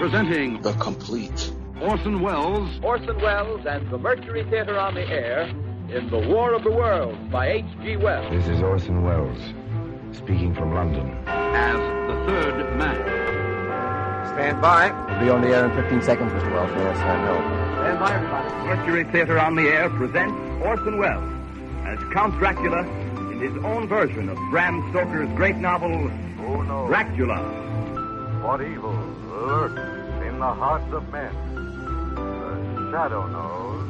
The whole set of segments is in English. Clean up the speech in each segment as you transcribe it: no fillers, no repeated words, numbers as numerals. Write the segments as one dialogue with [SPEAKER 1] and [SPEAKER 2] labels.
[SPEAKER 1] Presenting
[SPEAKER 2] The Complete
[SPEAKER 1] Orson Welles
[SPEAKER 3] and the Mercury Theater on the Air in The War of the Worlds by H.G. Wells.
[SPEAKER 4] This is Orson Welles, speaking from London.
[SPEAKER 1] as the third man.
[SPEAKER 5] Stand by.
[SPEAKER 6] We'll be on the air in 15 seconds, Mr. Wells. Yes, I know.
[SPEAKER 5] Stand by, everybody.
[SPEAKER 3] Mercury Theater on the Air presents Orson Welles as Count Dracula in his own version of Bram Stoker's great novel,
[SPEAKER 7] Who knows
[SPEAKER 3] Dracula.
[SPEAKER 7] what evil lurks in the hearts of men? The shadow knows.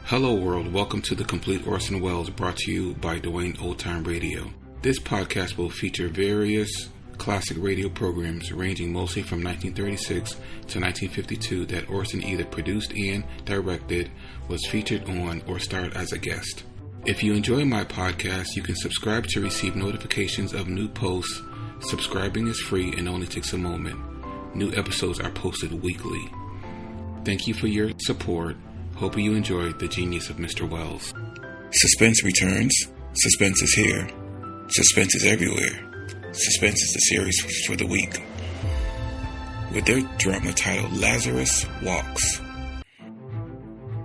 [SPEAKER 2] Hello world, welcome to The Complete Orson Welles, brought to you by Dwayne Old Time Radio. This podcast will feature various classic radio programs ranging mostly from 1936 to 1952 that Orson either produced and directed, was featured on, or starred as a guest. If you enjoy my podcast, you can subscribe to receive notifications of new posts. Subscribing is free and only takes a moment. New episodes are posted weekly. Thank you for your support. Hope you enjoyed the genius of Mr. Welles. Suspense returns. Suspense is here. Suspense is everywhere. Suspense is the series for the week, with their drama titled Lazarus Walks.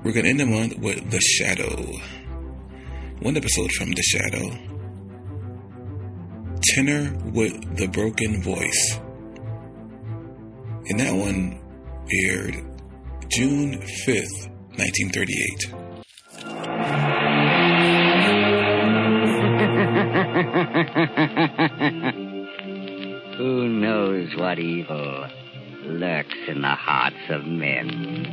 [SPEAKER 2] We're going to end the month with The Shadow. One episode from The Shadow. Tenor with the Broken Voice. And that one aired June 5th, 1938.
[SPEAKER 8] Who knows what evil lurks in the hearts of men?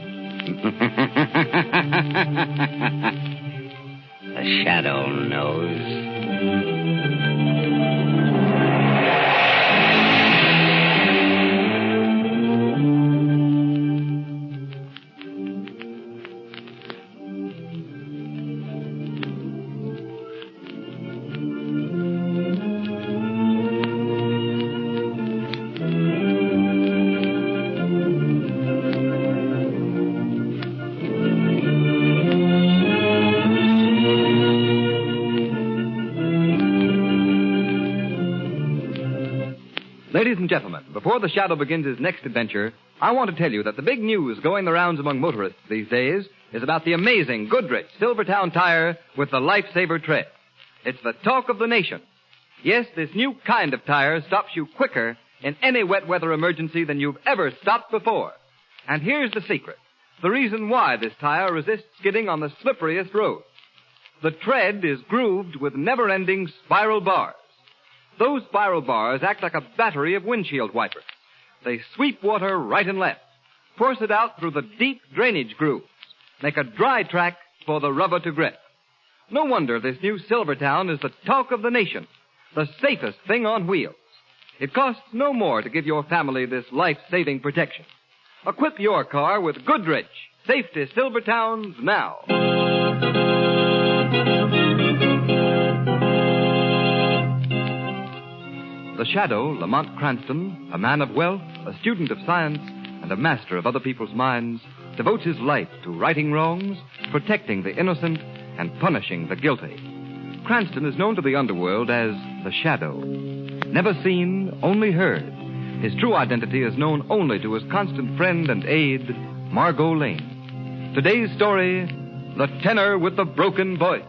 [SPEAKER 8] The shadow knows.
[SPEAKER 5] Ladies and gentlemen, before the Shadow begins his next adventure, I want to tell you that the big news going the rounds among motorists these days is about the amazing Goodrich Silvertown tire with the Lifesaver tread. It's the talk of the nation. Yes, this new kind of tire stops you quicker in any wet weather emergency than you've ever stopped before. And here's the secret. The reason why this tire resists skidding on the slipperiest roads. The tread is grooved with never-ending spiral bars. Those spiral bars act like a battery of windshield wipers. They sweep water right and left, force it out through the deep drainage grooves, make a dry track for the rubber to grip. No wonder this new Silvertown is the talk of the nation, the safest thing on wheels. It costs no more to give your family this life-saving protection. Equip your car with Goodrich Safety Silvertowns now. The Shadow, Lamont Cranston, a man of wealth, a student of science, and a master of other people's minds, devotes his life to righting wrongs, protecting the innocent, and punishing the guilty. Cranston is known to the underworld as the Shadow. Never seen, only heard. His true identity is known only to his constant friend and aide, Margot Lane. Today's story, The Tenor with the Broken Voice.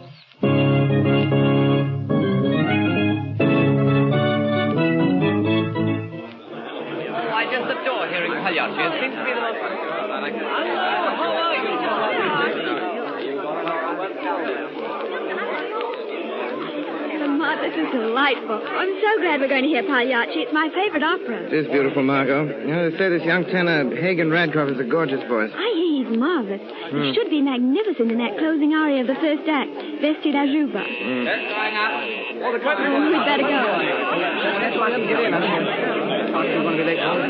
[SPEAKER 9] Pagliacci. It seems to be the most... How are you?
[SPEAKER 10] Ma, this is delightful. I'm so glad we're going to hear Pagliacci. It's my favorite opera.
[SPEAKER 6] It is beautiful, Margot. You know, they say this young tenor, Hagen Radcliffe, has a gorgeous voice.
[SPEAKER 10] I hear he's marvelous. He should be magnificent in that closing aria of the first act, Vesti da Juba.
[SPEAKER 9] Oh, the curtain.
[SPEAKER 10] Oh, we'd better go.
[SPEAKER 6] That's why I didn't get in. I thought you were going to be late.
[SPEAKER 9] All right.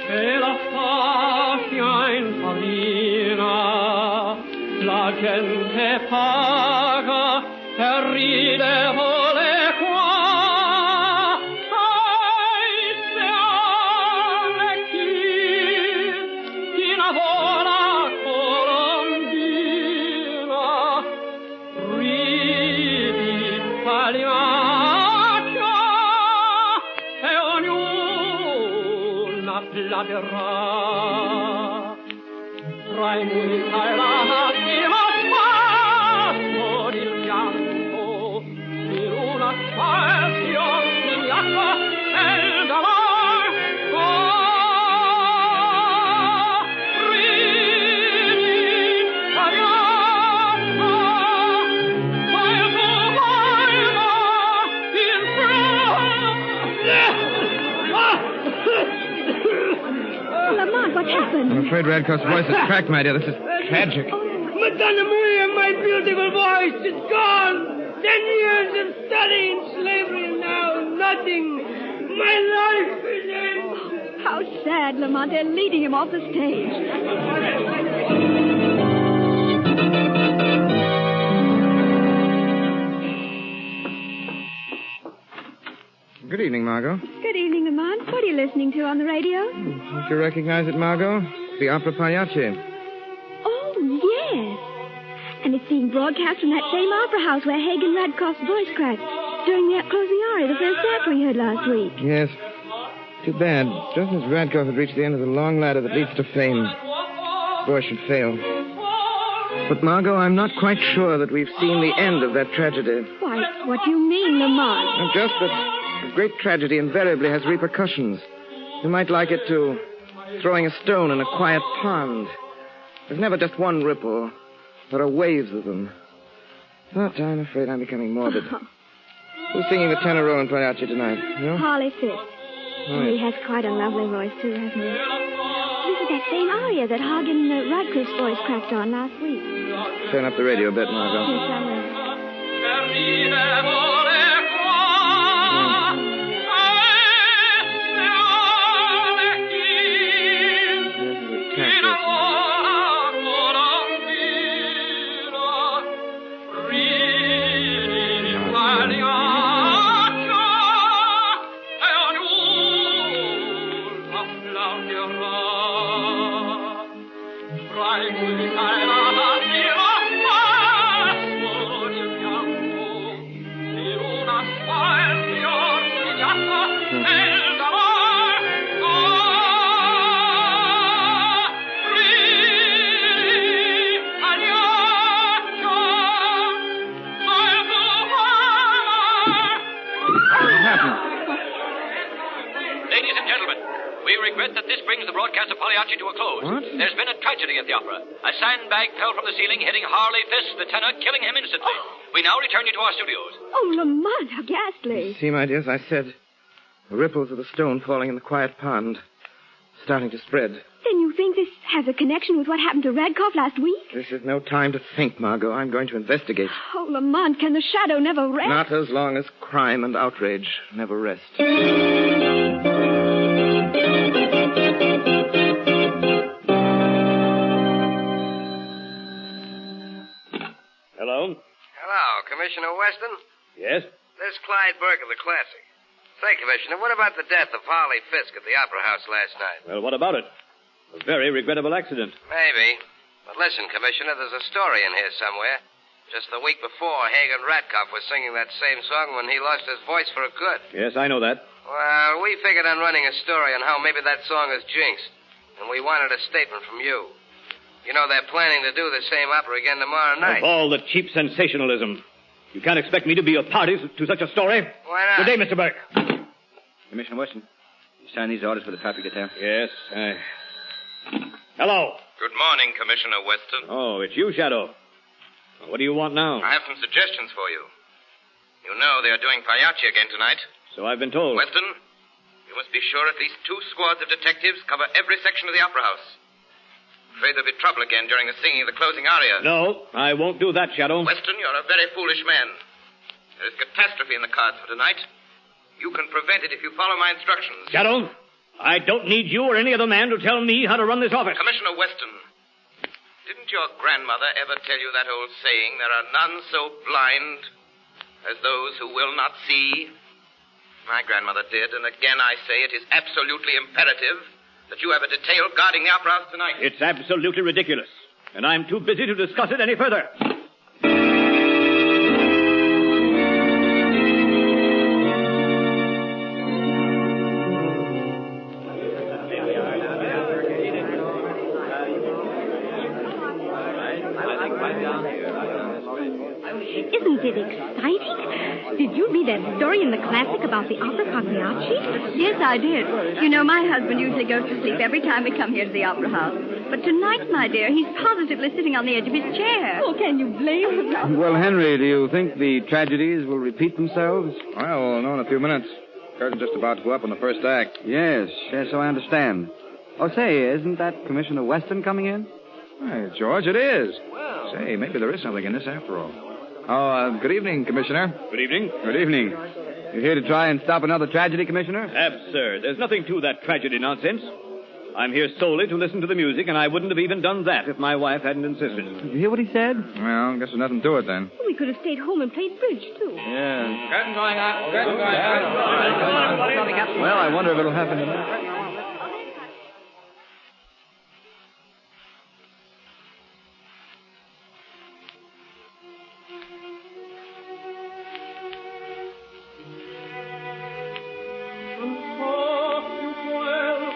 [SPEAKER 10] That last aria.
[SPEAKER 9] La gente paga e ride vuole qua.
[SPEAKER 11] pagliaccia e ognuna applauderà. Tra i musica e la massima spasso il pianto in una spazio bigliacco e il gavar.
[SPEAKER 10] What happened?
[SPEAKER 6] I'm afraid Radcliffe's voice is cracked, my dear. This is tragic.
[SPEAKER 11] Madonna Maria, my beautiful voice is gone. 10 years of study in slavery and now nothing. My life is ended.
[SPEAKER 10] How sad, Lamont. They're leading him off the stage.
[SPEAKER 6] Good evening, Margot.
[SPEAKER 10] Good evening, Lamont. What are you listening to on the radio?
[SPEAKER 6] Don't you recognize it, Margot? The opera Pagliacci.
[SPEAKER 10] Oh, yes. And it's being broadcast from that same opera house where Hagen Radcliffe's voice cracked during that closing aria, the first act we heard last week.
[SPEAKER 6] Yes. Too bad. Just as Radcliffe had reached the end of the long ladder that leads to fame, his voice should fail. But, Margot, I'm not quite sure that we've seen the end of that tragedy.
[SPEAKER 10] Why, what do you mean, Lamont?
[SPEAKER 6] Just that a great tragedy invariably has repercussions. You might like it to throwing a stone in a quiet pond. There's never just one ripple. There are waves of them. But I'm afraid I'm becoming morbid. Who's singing the tenor role in Pagliacci tonight? You?
[SPEAKER 10] Harley Fisk.
[SPEAKER 6] Oh,
[SPEAKER 10] He has quite a lovely voice, too, hasn't he? This is that same aria that Hagen Radcliffe's voice cracked on last week.
[SPEAKER 6] Turn up the radio a bit, Margot.
[SPEAKER 10] Yes, I will.
[SPEAKER 12] To a close.
[SPEAKER 6] What?
[SPEAKER 12] There's been a tragedy at the opera. A sandbag fell from the ceiling, hitting Harley Fisk, the tenor, killing him instantly. We now return you to our studios.
[SPEAKER 10] Oh, Lamont, how ghastly.
[SPEAKER 6] See, my dear, as I said, the ripples of the stone falling in the quiet pond starting to spread.
[SPEAKER 10] Then you think this has a connection with what happened to Radcliffe last week?
[SPEAKER 6] This is no time to think, Margot. I'm going to investigate.
[SPEAKER 10] Oh, Lamont, can the shadow never rest?
[SPEAKER 6] Not as long as crime and outrage never rest.
[SPEAKER 13] Hello?
[SPEAKER 14] Hello, Commissioner Weston?
[SPEAKER 13] Yes?
[SPEAKER 14] This is Clyde Burke of the Classic. Say, Commissioner, what about the death of Harley Fisk at the Opera House last night?
[SPEAKER 13] Well, what about it? A very regrettable accident.
[SPEAKER 14] Maybe. But listen, Commissioner, there's a story in here somewhere. Just the week before, Hagen Radcliffe was singing that same song when he lost his voice for good.
[SPEAKER 13] Yes, I know that.
[SPEAKER 14] Well, we figured on running a story on how maybe that song is jinxed. And we wanted a statement from you. You know, they're planning to do the same opera again tomorrow night.
[SPEAKER 13] Of all the cheap sensationalism. You can't expect me to be a party to such a story.
[SPEAKER 14] Why not?
[SPEAKER 13] Good day, Mr. Burke.
[SPEAKER 15] Commissioner Weston, you signed these orders for the traffic detail?
[SPEAKER 13] Yes, Hello.
[SPEAKER 16] Good morning, Commissioner Weston.
[SPEAKER 13] Oh, it's you, Shadow. What do you want now?
[SPEAKER 16] I have some suggestions for you. You know they are doing Pagliacci again tonight.
[SPEAKER 13] So I've been told.
[SPEAKER 16] Weston, you must be sure at least 2 squads of detectives cover every section of the Opera House. Afraid there'll be trouble again during the singing of the closing aria.
[SPEAKER 13] No, I won't do that, Shadow.
[SPEAKER 16] Weston, you're a very foolish man. There is catastrophe in the cards for tonight. You can prevent it if you follow my instructions.
[SPEAKER 13] Shadow, I don't need you or any other man to tell me how to run this office.
[SPEAKER 16] Commissioner Weston, didn't your grandmother ever tell you that old saying, there are none so blind as those who will not see? My grandmother did, and again I say it is absolutely imperative that you have a detail guarding the Opera House tonight.
[SPEAKER 13] It's absolutely ridiculous, and I'm too busy to discuss it any further.
[SPEAKER 10] you read that story in the classic about the opera Pagliacci?
[SPEAKER 17] Yes, I did. You know, my husband usually goes to sleep every time we come here to the opera house. But tonight, my dear, he's positively sitting on the edge of his chair. Oh, can you blame him?
[SPEAKER 15] Well, Henry, do you think the tragedies will repeat themselves?
[SPEAKER 6] Well, we'll know in a few minutes. Curtain's just about to go up on the first act.
[SPEAKER 15] Yes, so I understand. Oh, say, isn't that Commissioner Weston coming in?
[SPEAKER 6] Hey, George, it is. Well. Say, maybe there is something in this after all. Oh, good evening, Commissioner.
[SPEAKER 13] Good evening.
[SPEAKER 15] Good evening. You here to try and stop another tragedy, Commissioner?
[SPEAKER 13] Absurd. There's nothing to that tragedy nonsense. I'm here solely to listen to the music, and I wouldn't have even done that if my wife hadn't insisted.
[SPEAKER 15] Did you hear what he said?
[SPEAKER 6] Well, I guess there's nothing to it then.
[SPEAKER 10] We could have stayed home and played bridge, too.
[SPEAKER 15] Yeah.
[SPEAKER 6] Curtain going up. Curtain going up.
[SPEAKER 15] Well, I wonder if it'll happen tonight.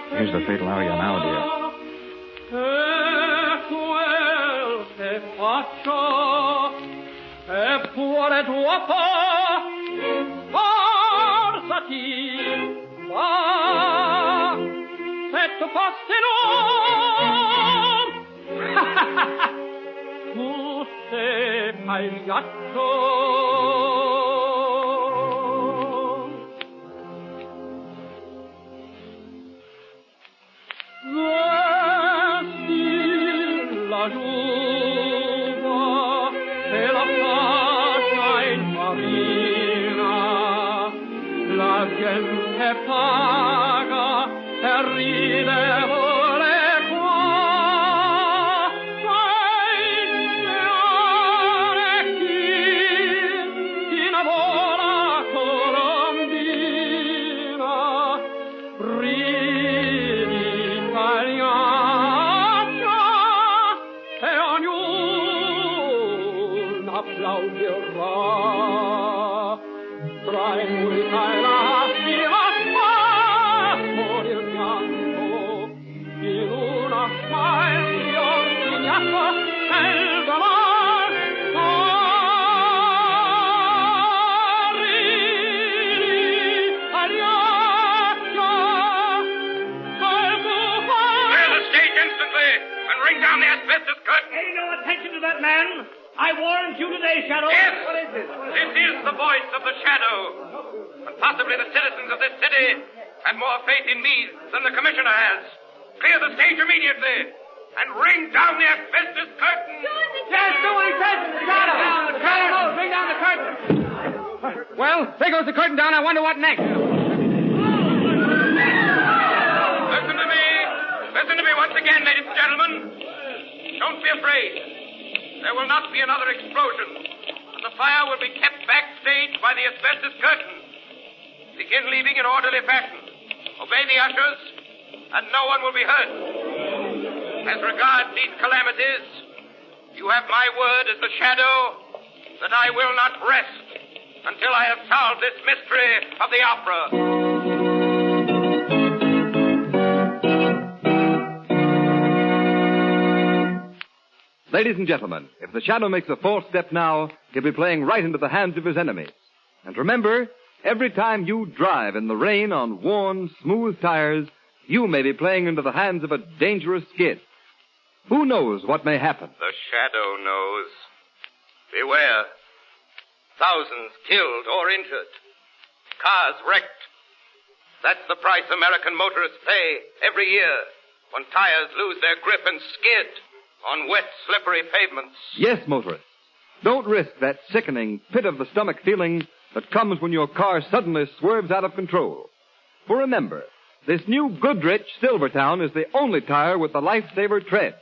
[SPEAKER 6] Here's the fatal aria now, dear.
[SPEAKER 11] I warned you today, Shadow.
[SPEAKER 12] Yes.
[SPEAKER 11] What is this?
[SPEAKER 12] This is the voice of the Shadow. And possibly the citizens of this city have more faith in me than the commissioner has. Clear the stage immediately and ring down the asbestos curtain.
[SPEAKER 11] Yes, do what he says. Shadow. Shadow, bring down the curtain.
[SPEAKER 6] Well, there goes the curtain down. I wonder what next.
[SPEAKER 12] Listen to me. Listen to me once again, ladies and gentlemen. Don't be afraid. There will not be another explosion, and the fire will be kept backstage by the asbestos curtain. Begin leaving in orderly fashion. Obey the ushers, and no one will be hurt. As regards these calamities, you have my word as the Shadow that I will not rest until I have solved this mystery of the opera.
[SPEAKER 5] Ladies and gentlemen, if the Shadow makes a false step now, he'll be playing right into the hands of his enemies. And remember, every time you drive in the rain on worn, smooth tires, you may be playing into the hands of a dangerous skid. Who knows what may happen?
[SPEAKER 16] The Shadow knows. Beware. Thousands killed or injured. Cars wrecked. That's the price American motorists pay every year when tires lose their grip and skid on wet, slippery pavements.
[SPEAKER 5] Yes, motorists. Don't risk that sickening, pit-of-the-stomach feeling that comes when your car suddenly swerves out of control. For remember, this new Goodrich Silvertown is the only tire with the Lifesaver tread.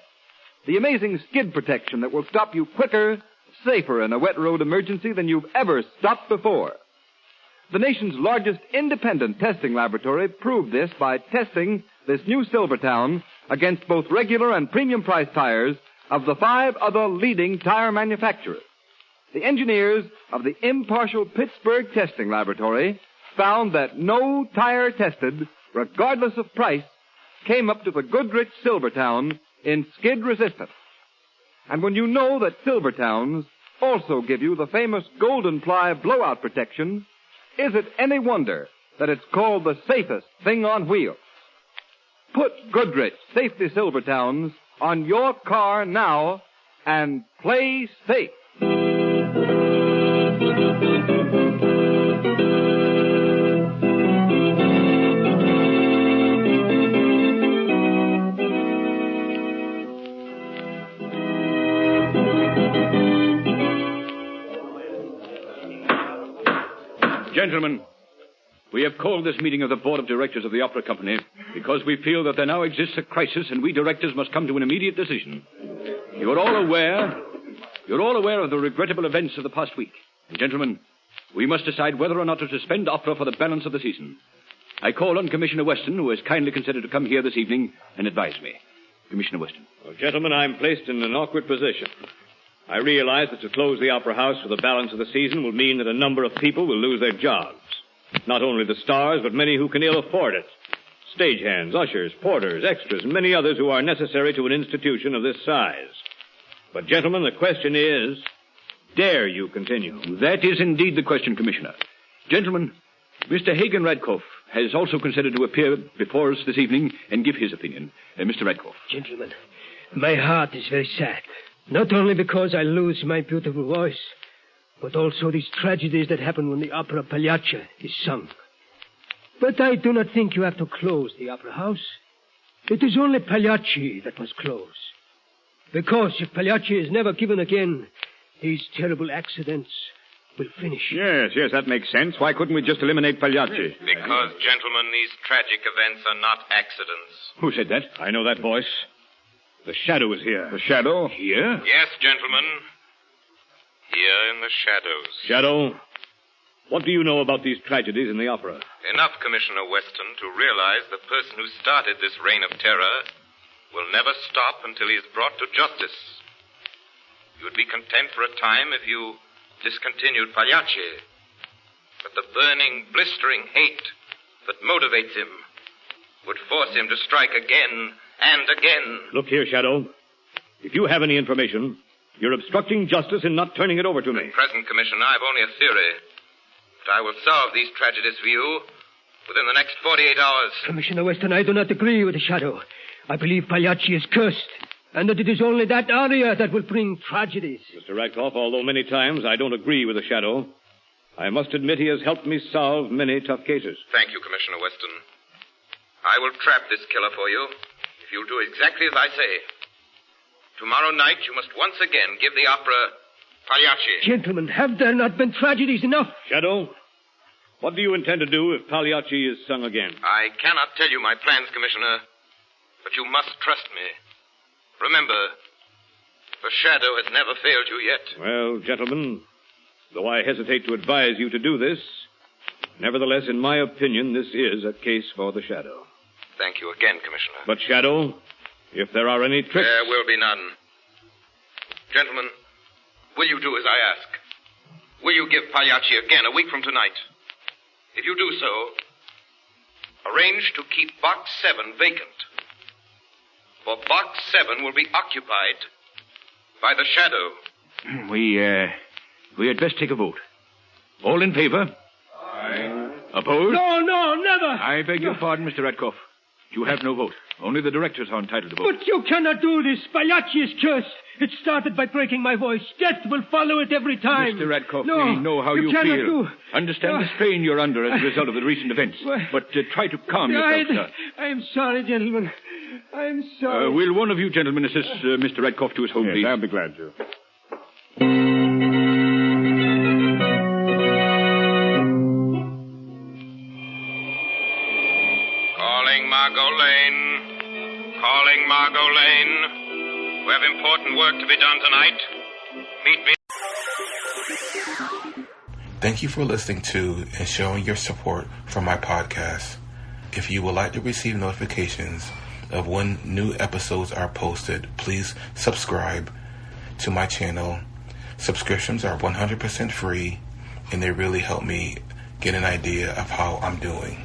[SPEAKER 5] The amazing skid protection that will stop you quicker, safer in a wet road emergency than you've ever stopped before. The nation's largest independent testing laboratory proved this by testing this new Silvertown against both regular and premium price tires of the 5 other leading tire manufacturers. The engineers of the impartial Pittsburgh Testing Laboratory found that no tire tested, regardless of price, came up to the Goodrich Silvertown in skid resistance. And when you know that Silvertowns also give you the famous golden ply blowout protection, Is it any wonder that it's called the safest thing on wheels? Put Goodrich Safety Silvertowns on your car now and play safe.
[SPEAKER 13] Gentlemen, we have called this meeting of the Board of Directors of the Opera Company because we feel that there now exists a crisis and we directors must come to an immediate decision. You're all aware of the regrettable events of the past week. And gentlemen, we must decide whether or not to suspend opera for the balance of the season. I call on Commissioner Weston, who has kindly consented to come here this evening and advise me. Commissioner Weston.
[SPEAKER 18] Well, gentlemen, I'm placed in an awkward position. I realize that to close the Opera House for the balance of the season will mean that a number of people will lose their jobs. Not only the stars, but many who can ill afford it. Stagehands, ushers, porters, extras, and many others who are necessary to an institution of this size. But, gentlemen, the question is, dare you continue?
[SPEAKER 13] That is indeed the question, Commissioner. Gentlemen, Mr. Hagen Radcliffe has also consented to appear before us this evening and give his opinion. Mr. Radcliffe.
[SPEAKER 19] Gentlemen, my heart is very sad. Not only because I lose my beautiful voice, but also these tragedies that happen when the opera Pagliacci is sung. But I do not think you have to close the opera house. It is only Pagliacci that must close. Because if Pagliacci is never given again, these terrible accidents will finish.
[SPEAKER 18] Yes, that makes sense. Why couldn't we just eliminate Pagliacci?
[SPEAKER 16] Because, gentlemen, these tragic events are not accidents.
[SPEAKER 18] Who said that? I know that voice. The Shadow is here.
[SPEAKER 13] The Shadow? Here?
[SPEAKER 16] Yes, gentlemen. Here in the shadows.
[SPEAKER 18] Shadow, what do you know about these tragedies in the opera?
[SPEAKER 16] Enough, Commissioner Weston, to realize the person who started this reign of terror will never stop until he is brought to justice. You would be content for a time if you discontinued Pagliacci. But the burning, blistering hate that motivates him would force him to strike again and again.
[SPEAKER 18] Look here, Shadow. If you have any information, you're obstructing justice in not turning it over to me.
[SPEAKER 16] At present, Commissioner, I've only a theory. But I will solve these tragedies for you within the next 48 hours.
[SPEAKER 19] Commissioner Weston, I do not agree with the Shadow. I believe Pagliacci is cursed, and that it is only that aria that will bring tragedies.
[SPEAKER 18] Mr. Radcliffe, although many times I don't agree with the Shadow, I must admit he has helped me solve many tough cases.
[SPEAKER 16] Thank you, Commissioner Weston. I will trap this killer for you if you'll do exactly as I say. Tomorrow night you must once again give the opera Pagliacci.
[SPEAKER 19] Gentlemen, have there not been tragedies enough?
[SPEAKER 18] Shadow, what do you intend to do if Pagliacci is sung again?
[SPEAKER 16] I cannot tell you my plans, Commissioner, but you must trust me. Remember, the Shadow has never failed you yet.
[SPEAKER 18] Well, gentlemen, though I hesitate to advise you to do this, nevertheless, in my opinion, this is a case for the Shadow.
[SPEAKER 16] Thank you again, Commissioner.
[SPEAKER 18] But, Shadow, if there are any tricks...
[SPEAKER 16] There will be none. Gentlemen, will you do as I ask? Will you give Pagliacci again a week from tonight? If you do so, arrange to keep Box 7 vacant. For Box 7 will be occupied by the Shadow.
[SPEAKER 13] We had best take a vote. All in favor?
[SPEAKER 19] Aye.
[SPEAKER 13] Opposed?
[SPEAKER 19] No, never.
[SPEAKER 13] I beg your pardon, Mr. Radcliffe. You have no vote. Only the directors are entitled to vote.
[SPEAKER 19] But you cannot do this. Pagliacci is cursed. It started by breaking my voice. Death will follow it every time.
[SPEAKER 13] Mr. Radcliffe, we know how you
[SPEAKER 19] cannot
[SPEAKER 13] feel.
[SPEAKER 19] Do.
[SPEAKER 13] Understand the strain you're under as a result of the recent events. But try to calm yourself, sir.
[SPEAKER 19] I'm sorry, gentlemen. I'm sorry.
[SPEAKER 13] Will one of you gentlemen assist Mr. Radcliffe to his home, please?
[SPEAKER 18] I'll be glad to.
[SPEAKER 16] Calling Margot Lane. We have important work to be done tonight. Meet me.
[SPEAKER 2] Thank you for listening to and showing your support for my podcast. If you would like to receive notifications of when new episodes are posted, please subscribe to my channel. Subscriptions are 100% free, and they really help me get an idea of how I'm doing.